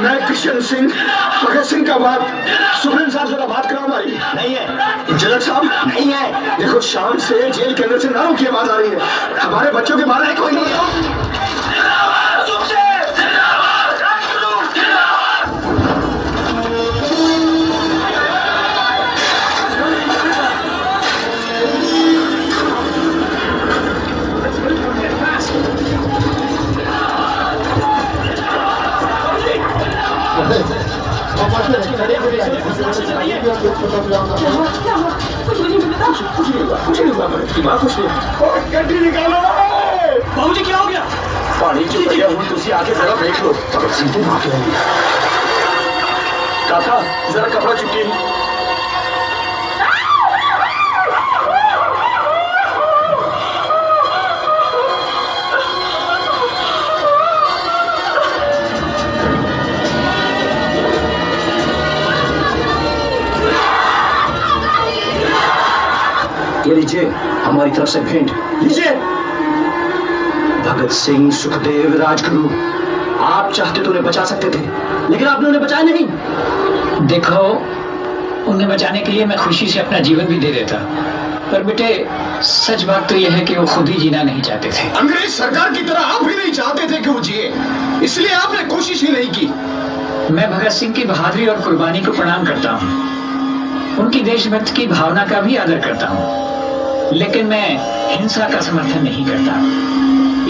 मैं किशन सिंह, भगत सिंह का बाप। सुप्रीम साहब जरा बात कराओ हमारी। नहीं है। जलक साहब नहीं है। देखो शाम से जेल के अंदर से नारों की आवाज आ रही है। हमारे बच्चों के बारे में कोई नहीं है। बाबूजी क्या हो गया? पानी जो भैया हूँ तुझे आगे जरा देख लो। सीधे भाग रहे हैं। काका जरा कपड़ा चुकी। ये लीजिए हमारी तरफ से भेंट। लीजिए। भगत सिंह, सुखदेव, राजगुरु, आप चाहते तो उन्हें बचा सकते थे, लेकिन आपने उन्हें बचाया नहीं। देखो, उन्हें बचाने के लिए मैं खुशी से अपना जीवन भी दे देता, पर बेटे सच बात तो यह है कि वो खुद ही जीना नहीं चाहते थे। अंग्रेज सरकार की तरह आप भी नहीं चाहते थे कि वो जिए, इसलिए आपने कोशिश ही नहीं की। मैं भगत सिंह की बहादुरी और कुर्बानी को प्रणाम करता हूँ, उनकी देशभक्ति की भावना का भी आदर करता हूँ, लेकिन मैं हिंसा का समर्थन नहीं करता।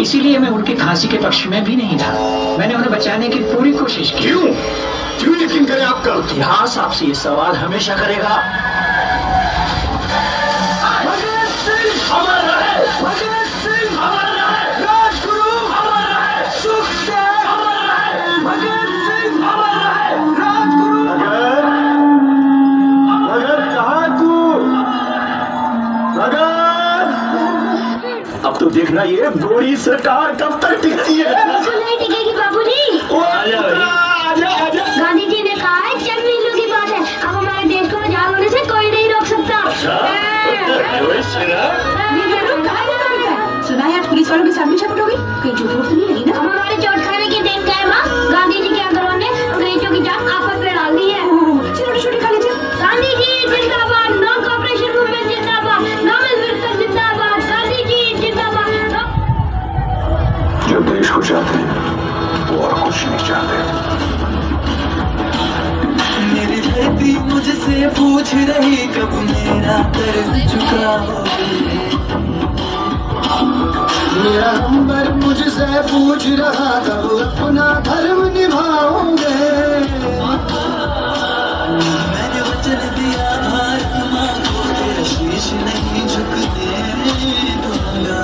इसीलिए मैं उनकी फांसी के पक्ष में भी नहीं था। मैंने उन्हें बचाने की पूरी कोशिश की। क्यों यकीन करें आपका? इतिहास आपसे ये सवाल हमेशा करेगा। भगत सिंह अमर रहे, भगत सिंह अमर रहे, राजगुरु अमर रहे, सुखदेव अमर रहे, भगत सिंह अमर रहे, राजगुरु। भगत कहाँ तू? भगत अब तो देखना ये गोरी सरकार कब तक टिकती है। बिल्कुल नहीं टिकेगी बाबूजी। आजा। गांधी जी ने कहा है चंद मिनटों की बात है, अब हमारे देश को आजाद होने से कोई नहीं रोक सकता। सुना है आज पुलिस वालों के सामने शपथ होगी, कहीं झूठ तो नहीं लगी ना? अब हमारे चोट खाने के दिन क्या है माँ? गांधी जी के आंदोलन ने अंग्रेजों की जान आफत में डाल दी है। छोटे खा लीजिए। गांधी जी जिंदाबाद, नो कॉपरेशन मूवमेंट जिंदाबाद, नो मिलजुल जिंदाबाद, गांधी जी जिंदाबाद। जो देश को चाहते हैं वो और कुछ नहीं चाहते। मेरी धरती मुझसे पूछ रही कब मेरा कर्ज चुकाओगे। मेरा नंबर मुझसे पूछ रहा कब अपना धर्म निभाओगे। मैंने वचन दिया भारत माँ को तेरा शीश नहीं झुकने दूंगा।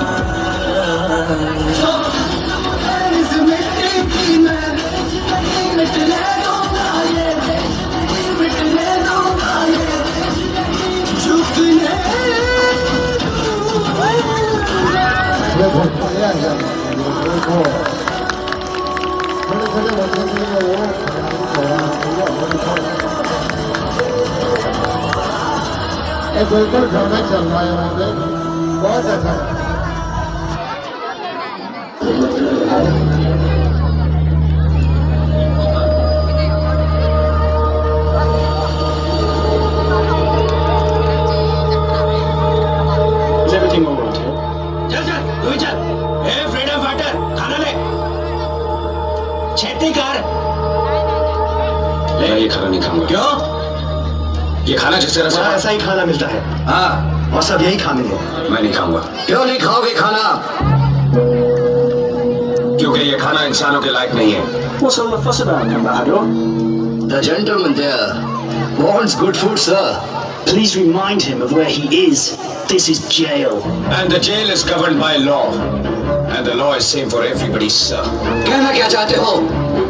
इस मिट्टी की मैं नहीं मिटने दूंगा, ये मिटने दूंगा, ये झुकने बिल्कुल ड्रामा चल रहा है वहाँ पे, बहुत अच्छा। Everything all right here? चल तू ही चल। ए फ्रीडम फाइटर, खाना ले। छेती कर। मैं ये खाना नहीं खाऊंगा। क्यों? ये खाना जिससे रसा ऐसा ही खाना मिलता है। हाँ, और सब यही खाएंगे। मैं नहीं खाऊंगा। क्यों नहीं खाओगे खाना? क्योंकि ये खाना इंसानों के लायक नहीं है। What's all the fuss about, Ambassador? The gentleman there wants good food, sir. Please remind him of where he is. This is jail. And the jail is governed by law. And the law is same for everybody, sir. कहना क्या चाहते हो?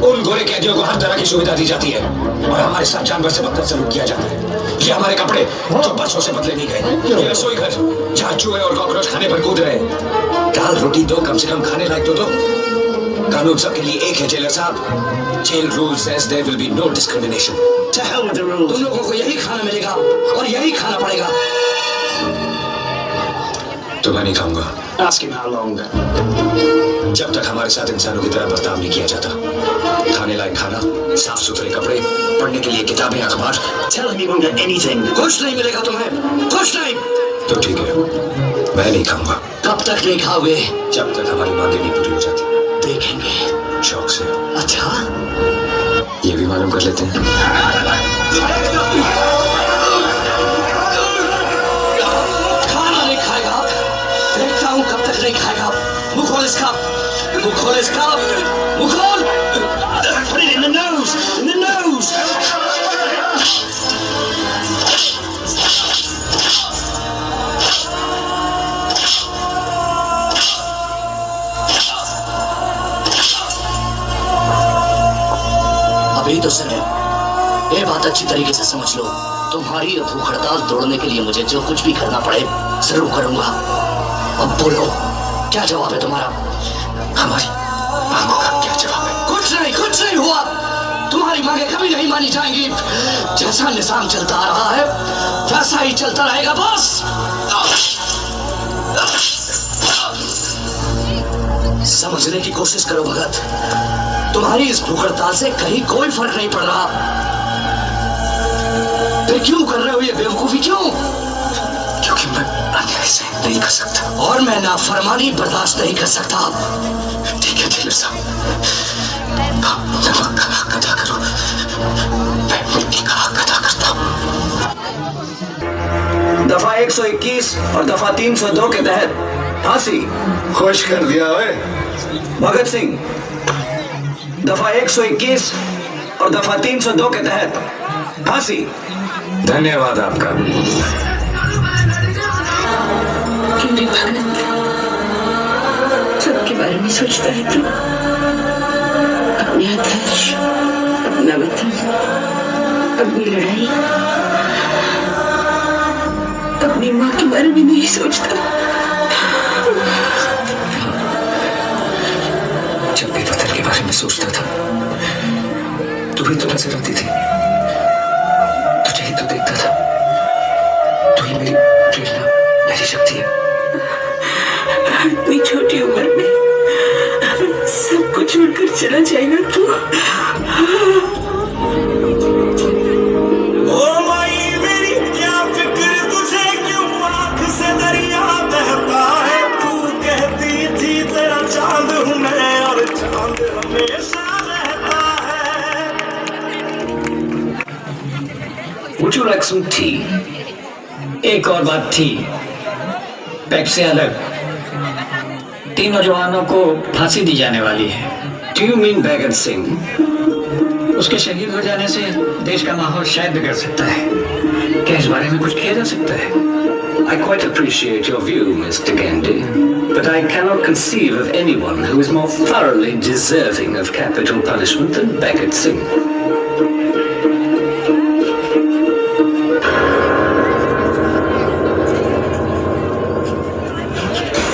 उन गोरे कैदियों को हर तरह की सुविधा दी जाती है और हमारे साथ जानवर से बदतर सलूक किया जाता है। ये हमारे कपड़े जो बरसों से बदले नहीं गए, ये रसोई घर जहाँ चूहे और कॉकरोच खाने पर कूद रहे हैं। दाल रोटी दो, कम से कम खाने लायक तो दो। कानून सबके लिए एक है जेलर साहब। Jail rule says there will be no discrimination. To hell with the rules. तुम लोगों को यही खाना मिलेगा और यही खाना पड़ेगा। तो मैं नहीं खाऊंगा Ask him how long. जब तक हमारे साथ इंसानों की तरह बर्ताव नहीं किया जाता। खाने लायक खाना, साफ सुथरे कपड़े, पढ़ने के लिए किताबें, अखबार। Tell him he won't get anything. कुछ नहीं मिलेगा तुम्हें, कुछ नहीं। तो ठीक है, मैं नहीं खाऊंगा। कब तक नहीं खाओगे? जब तक हमारी मांगे नहीं पूरी हो जाती। देखेंगे। शौक से। अच्छा? ये भी मालूम कर लेते हैं। खाना नहीं खाएगा? देखता हूँ कब तक नहीं खाएगा। मुंह खोल इसका, मुंह खोल इसका, मुंह खोल। Put it in the nose, in the nose. अभी तो सर ये बात अच्छी तरीके से समझ लो। तुम्हारी भूख हड़ताल तोड़ने के लिए मुझे जो कुछ भी करना पड़े जरूर करूंगा। अब बोलो, क्या जवाब है तुम्हारा? हमारी मांगों का क्या जवाब है? कुछ नहीं हुआ। तुम्हारी मांगे कभी नहीं मानी जाएंगी। जैसा निजाम चलता आ रहा है वैसा ही चलता रहेगा बॉस। समझने की कोशिश करो भगत, तुम्हारी इस भूख हड़ताल से कहीं कोई फर्क नहीं पड़ रहा। फिर क्यों कर रहे हो ये बेवकूफी, क्यों? क्योंकि मैं अन्याय से नहीं कर सकता और मैं नाफरमानी बर्दाश्त नहीं कर सकता। ठीक है टेलर साहब, नमक का हक अदा करो, मैं मिट्टी का हक अदा करता हूँ। दफा 121 और दफा 302 के तहत फांसी। खुश कर दिया ओए। भगत सिंह, दफा 121 और दफा 302 के तहत फांसी। धन्यवाद आपका। क्योंकि भगत सबके बारे में सोचता है तू। अपने आदर्श, अपना वतन, अपनी लड़ाई, अपनी माँ के बारे में नहीं सोचता। जब भी वतन के बारे में सोचता था तू भी तो नजर आती थी, तुझे ही तो देखता था। तू ही मेरी प्रेरणा, मेरी शक्ति है। इतनी छोटी उम्र में सब कुछ छोड़कर चला जाएगा तू। ओ माई मेरी क्या फिक्र तुझे, क्यों आँख से दरिया बहता है। तू कहती थी तेरा चांद हूँ मैं और चांद हमेशा रहता है। Would you like some tea? एक और बात थी, पैक से अलग 3 नौजवानों को फांसी दी जाने वाली है। Do you mean Bhagat Singh? उसके शहीद हो जाने से देश का माहौल शायद बिगड़ सकता है। क्या इस बारे में कुछ किया जा सकता है? I quite appreciate your view, Mr. Gandhi, but I cannot conceive of anyone who is more thoroughly deserving of capital punishment than Bhagat Singh.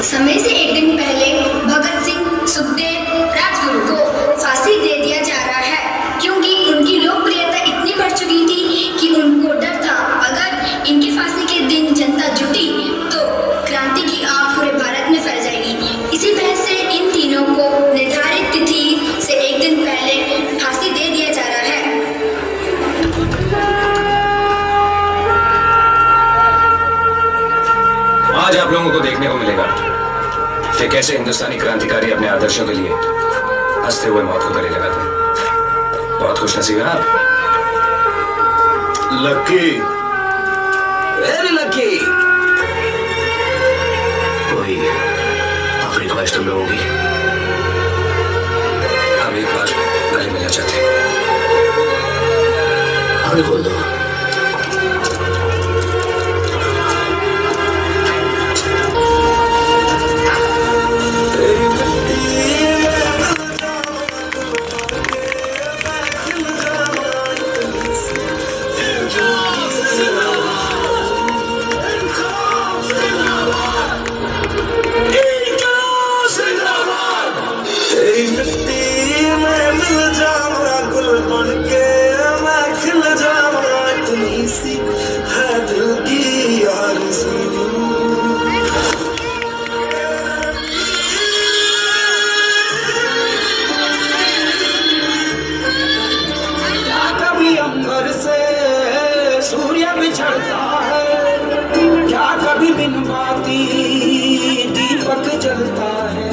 समय से एक दिन पहले भगत सिंह, सुखदेव, राजगुरु को फांसी दे दिया जा रहा है, क्योंकि उनकी लोकप्रियता इतनी बढ़ चुकी थी कि उनको डर था अगर इनकी फांसी के दिन जनता जुटी तो क्रांति की आग पूरे भारत में फैल जाएगी। इसी वजह से इन तीनों को निर्धारित तिथि से एक दिन पहले फांसी दे दिया जा रहा है। आज आप लोगों को देखने को मिलेगा कि कैसे हिंदुस्तानी क्रांतिकारी अपने आदर्शों के लिए हंसते हुए मौत को गले लगाते हैं। बहुत खुश नसीब है आप। Lucky, very lucky. कोई आखिरी ख्वाहिश तुम लोगों की? हम एक बार गले मिलना चाहते हैं। आगे खोल दो। तेरी मिट्टी में मिल जाऊंगा, गुल बन के मैं खिल जाऊंगा। इतनी सी है दिल की आरज़ू। चलता है